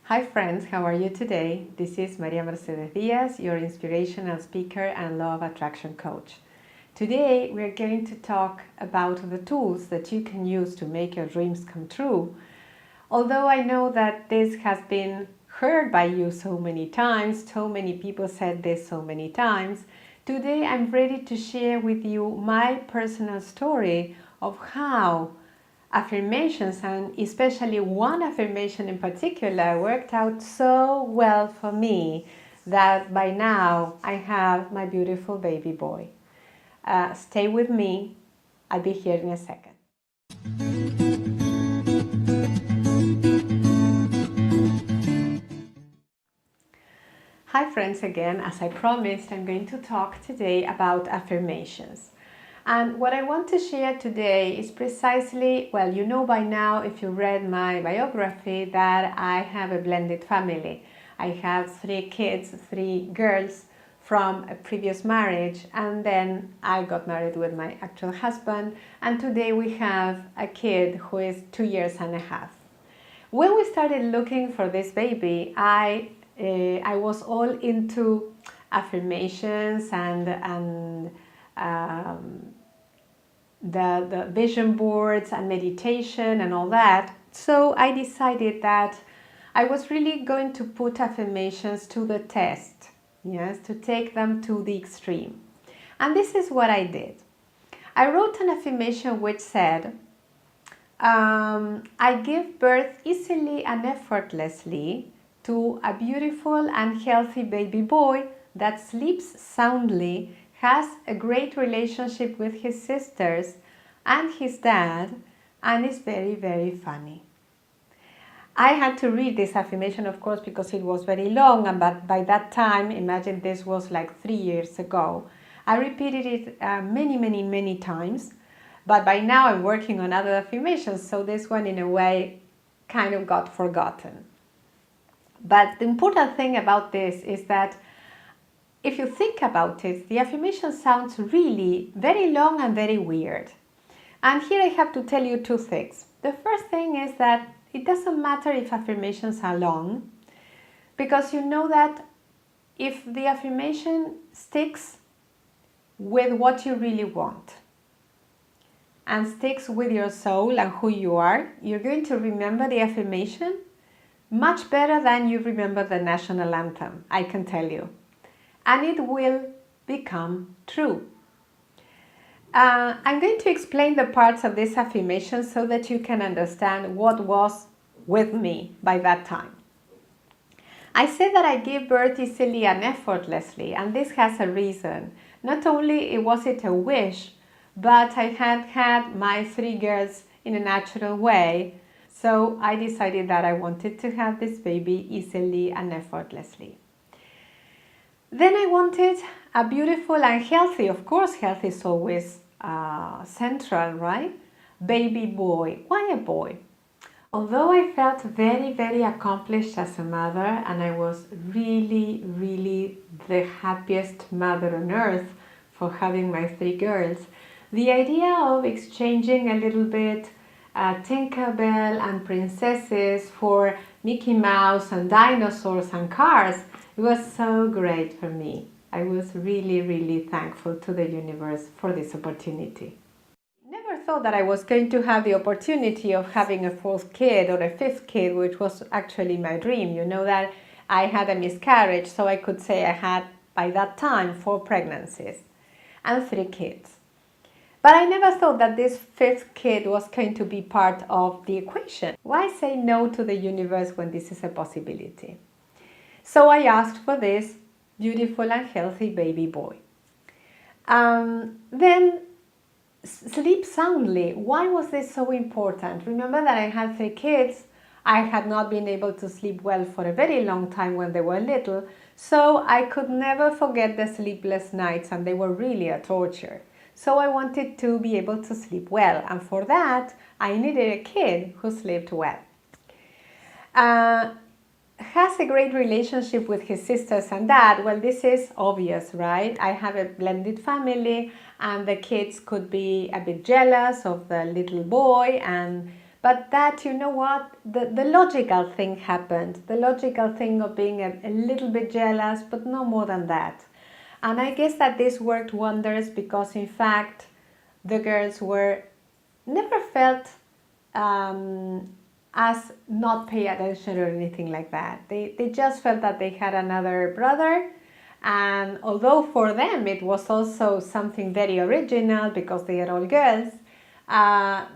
Hi friends, how are you today? This is Maria Mercedes Diaz, your inspirational speaker and law of attraction coach. Today we're going to talk about the tools that you can use to make your dreams come true. Although I know that this has been heard by you so many times, so many people said this so many times, today I'm ready to share with you my personal story of how affirmations, and especially one affirmation in particular, worked out so well for me that by now I have my beautiful baby boy. Stay with me. I'll be here in a second. Hi friends again. As I promised, I'm going to talk today about affirmations. And what I want to share today is precisely, well, you know by now if you read my biography that I have a blended family. I have 3 kids, 3 girls from a previous marriage, and then I got married with my actual husband, and today we have a kid who is 2 years and a half. When we started looking for this baby, I was all into affirmations and the vision boards and meditation and all that. So I decided that I was really going to put affirmations to the test, yes, to take them to the extreme. And this is what I did. I wrote an affirmation which said, I give birth easily and effortlessly to a beautiful and healthy baby boy that sleeps soundly, has a great relationship with his sisters and his dad, and is very, very funny. I had to read this affirmation, of course, because it was very long, and but by that time, imagine this was like 3 years ago. I repeated it many times, but by now I'm working on other affirmations, so this one in a way kind of got forgotten. But the important thing about this is that if you think about it, the affirmation sounds really very long and very weird. And here I have to tell you 2 things. The first thing is that it doesn't matter if affirmations are long, because you know that if the affirmation sticks with what you really want and sticks with your soul and who you are, you're going to remember the affirmation much better than you remember the national anthem, I can tell you. And it will become true. I'm going to explain the parts of this affirmation so that you can understand what was with me by that time. I said that I give birth easily and effortlessly, and this has a reason. Not only was it a wish, but I had my 3 girls in a natural way, so I decided that I wanted to have this baby easily and effortlessly. Then I wanted a beautiful and healthy, of course health is always central, right? Baby boy. Why a boy? Although I felt very accomplished as a mother, and I was really the happiest mother on earth for having my 3 girls, the idea of exchanging a little bit Tinkerbell and princesses for Mickey Mouse and dinosaurs and cars, it was so great for me. I was really thankful to the universe for this opportunity. Never thought that I was going to have the opportunity of having a 4th kid or a 5th kid, which was actually my dream. You know that I had a miscarriage, so I could say I had, by that time, 4 pregnancies and 3 kids. But I never thought that this 5th kid was going to be part of the equation. Why say no to the universe when this is a possibility? So I asked for this beautiful and healthy baby boy. Then sleep soundly. Why was this so important? Remember that I had 3 kids. I had not been able to sleep well for a very long time when they were little, so I could never forget the sleepless nights, and they were really a torture. So I wanted to be able to sleep well, and for that I needed a kid who slept well. Has a great relationship with his sisters and dad. Well, this is obvious, right? I have a blended family, and the kids could be a bit jealous of the little boy, and But that, you know what, the logical thing happened. The logical thing of being a little bit jealous, but no more than that. And I guess that this worked wonders because, in fact, the girls never felt as not pay attention or anything like that. They just felt that they had another brother, and although for them it was also something very original because they are all girls,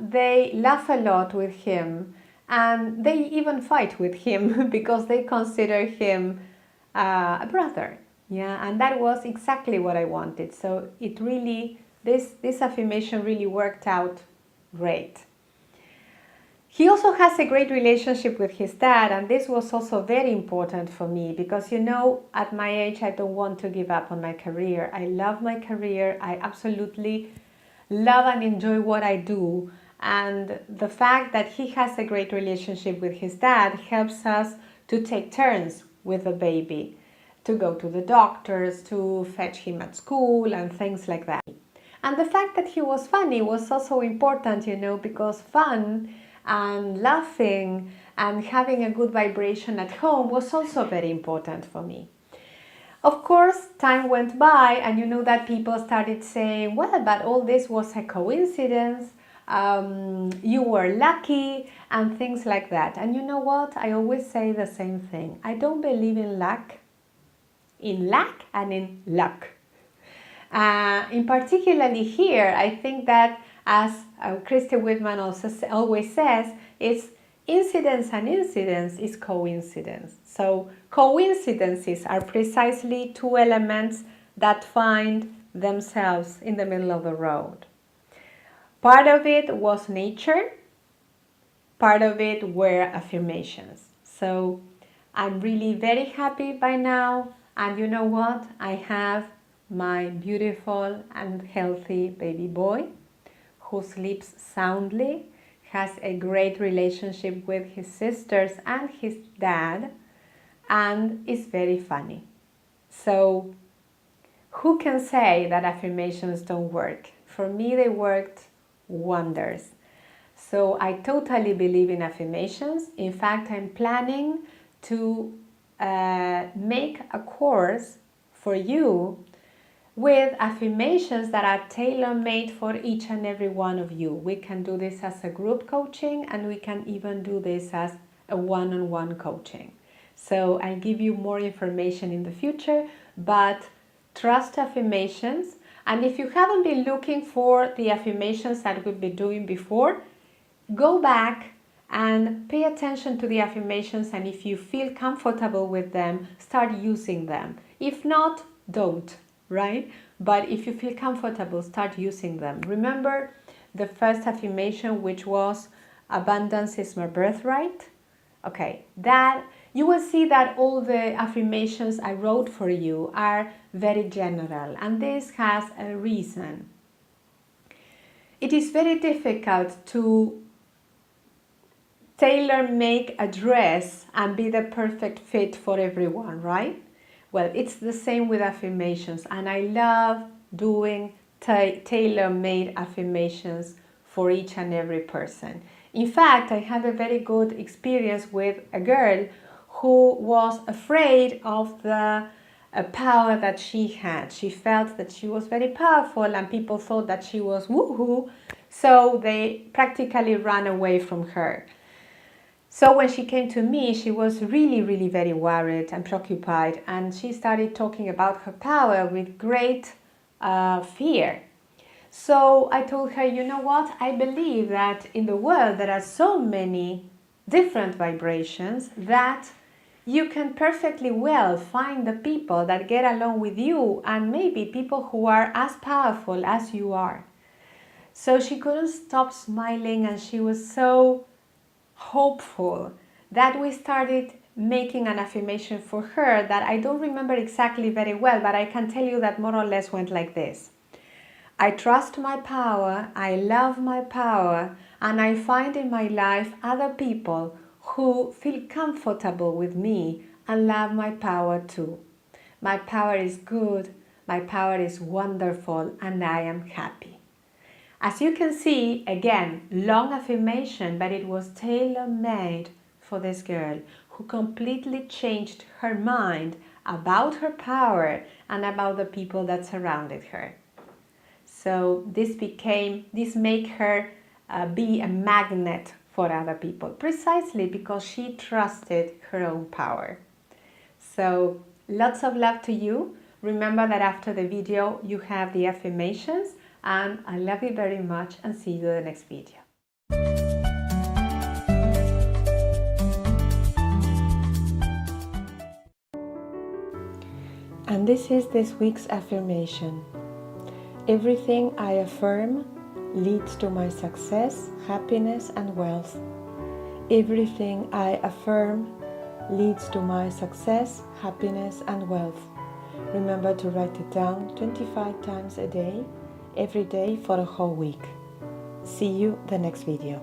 they laugh a lot with him, and they even fight with him because they consider him a brother. Yeah, and that was exactly what I wanted. So it really, this affirmation really worked out great. He also has a great relationship with his dad, and this was also very important for me because, you know, at my age, I don't want to give up on my career. I love my career. I absolutely love and enjoy what I do. And the fact that he has a great relationship with his dad helps us to take turns with the baby, to go to the doctors, to fetch him at school and things like that. And the fact that he was funny was also important, you know, because fun and laughing and having a good vibration at home was also very important for me. Of course, time went by, and you know that people started saying, well, but all this was a coincidence, you were lucky, and things like that. And you know what? I always say the same thing. I don't believe in luck and in luck. In particularly here, I think that, as Christy Whitman also always says, it's incidence and incidence is coincidence. So coincidences are precisely two elements that find themselves in the middle of the road. Part of it was nature, part of it were affirmations. So I'm really very happy by now, and you know what? I have my beautiful and healthy baby boy who sleeps soundly, has a great relationship with his sisters and his dad, and is very funny. So who can say that affirmations don't work? For me, they worked wonders. So I totally believe in affirmations. In fact, I'm planning to make a course for you with affirmations that are tailor-made for each and every one of you. We can do this as a group coaching, and we can even do this as a one-on-one coaching. So I'll give you more information in the future, but trust affirmations. And if you haven't been looking for the affirmations that we've been doing before, go back and pay attention to the affirmations, and if you feel comfortable with them, start using them. If not, don't. Right? But if you feel comfortable, start using them. Remember the first affirmation, which was abundance is my birthright? Okay, that you will see that all the affirmations I wrote for you are very general, and this has a reason. It is very difficult to tailor-make a dress and be the perfect fit for everyone, right? Well, it's the same with affirmations, and I love doing tailor-made affirmations for each and every person. In fact, I had a very good experience with a girl who was afraid of the power that she had. She felt that she was very powerful, and people thought that she was woohoo, so they practically ran away from her. So when she came to me, she was really, really very worried and preoccupied, and she started talking about her power with great fear. So I told her, you know what, I believe that in the world there are so many different vibrations that you can perfectly well find the people that get along with you, and maybe people who are as powerful as you are. So she couldn't stop smiling, and she was so hopeful that we started making an affirmation for her that I don't remember exactly very well, but I can tell you that more or less went like this. I trust my power, I love my power, and I find in my life other people who feel comfortable with me and love my power too. My power is good, my power is wonderful, and I am happy. As you can see, again, long affirmation, but it was tailor-made for this girl who completely changed her mind about her power and about the people that surrounded her. So this made her be a magnet for other people, precisely because she trusted her own power. So lots of love to you. Remember that after the video you have the affirmations, and I love you very much and see you in the next video. And this is this week's affirmation. Everything I affirm leads to my success, happiness and wealth. Everything I affirm leads to my success, happiness and wealth. Remember to write it down 25 times a day, every day for a whole week. See you the next video.